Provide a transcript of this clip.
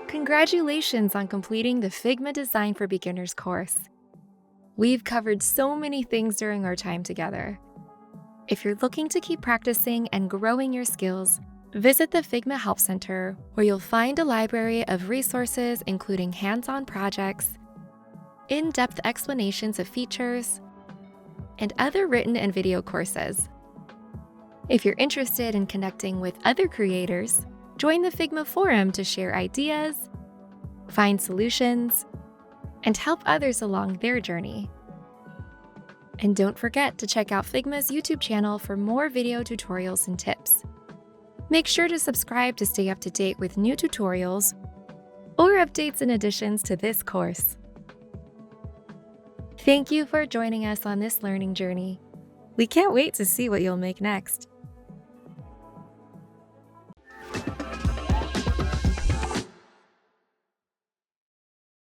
Congratulations on completing the Figma Design for Beginners course. We've covered so many things during our time together. If you're looking to keep practicing and growing your skills, visit the Figma Help Center, where you'll find a library of resources including hands-on projects, in-depth explanations of features, and other written and video courses. If you're interested in connecting with other creators, join the Figma forum to share ideas, find solutions, and help others along their journey. And don't forget to check out Figma's YouTube channel for more video tutorials and tips. Make sure to subscribe to stay up to date with new tutorials or updates and additions to this course. Thank you for joining us on this learning journey. We can't wait to see what you'll make next.